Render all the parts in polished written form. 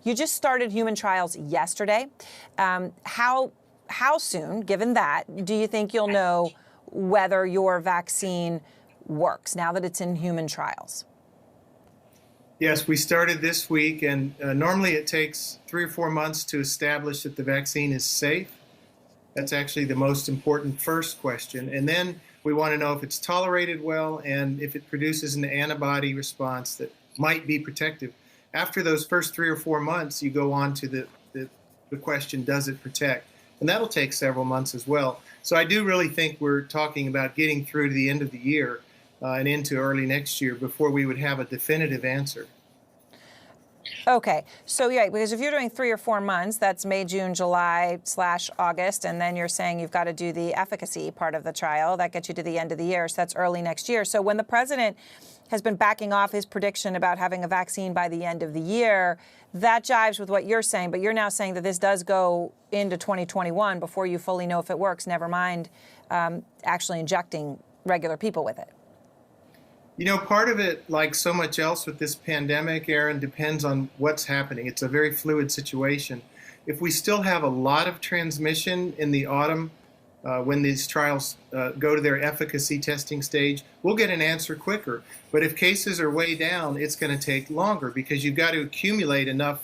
You just started human trials yesterday. How soon, given that, do you think you'll know whether your vaccine works now that it's in human trials? Yes, we started this week, and normally it takes 3 or 4 months to establish that the vaccine is safe. That's actually the most important first question. And then we want to know if it's tolerated well and if it produces an antibody response that might be protective. After those first 3 or 4 months, you go on to the question, does it protect? And that'll take several months as well. So I do really think we're talking about getting through to the end of the year and into early next year before we would have a definitive answer. Okay, so yeah, because if you're doing 3 or 4 months, that's May, June, July/August, and then you're saying you've got to do the efficacy part of the trial. That gets you to the end of the year, so that's early next year. So when the president has been backing off his prediction about having a vaccine by the end of the year, that jives with what you're saying, but you're now saying that this does go into 2021 before you fully know if it works, never mind actually injecting regular people with it. You know, part of it, like so much else with this pandemic, Aaron, depends on what's happening. It's a very fluid situation. If we still have a lot of transmission in the autumn, when these trials go to their efficacy testing stage, we'll get an answer quicker. But if cases are way down, it's going to take longer because you've got to accumulate enough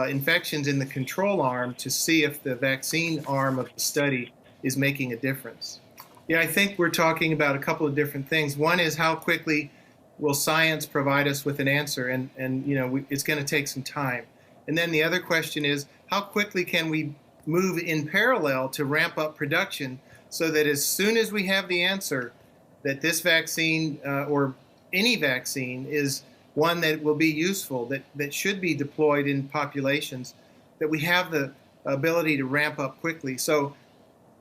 infections in the control arm to see if the vaccine arm of the study is making a difference. Yeah, I think we're talking about a couple of different things. One is how quickly will science provide us with an answer, and you know, it's going to take some time. And then the other question is how quickly can we move in parallel to ramp up production so that as soon as we have the answer that this vaccine or any vaccine is one that will be useful, that should be deployed in populations, that we have the ability to ramp up quickly. So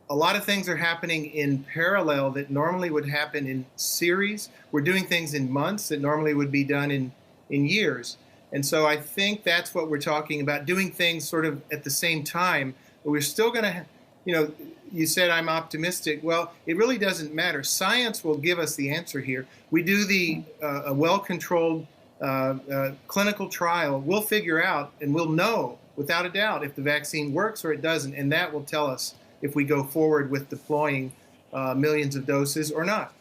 a lot of things are happening in parallel that normally would happen in series. We're doing things in months that normally would be done in years. And so I think that's what we're talking about, doing things sort of at the same time. But we're still going to, you know, you said I'm optimistic. Well, it really doesn't matter. Science will give us the answer here. We do a well-controlled clinical trial. We'll figure out and we'll know without a doubt if the vaccine works or it doesn't. And that will tell us if we go forward with deploying millions of doses or not.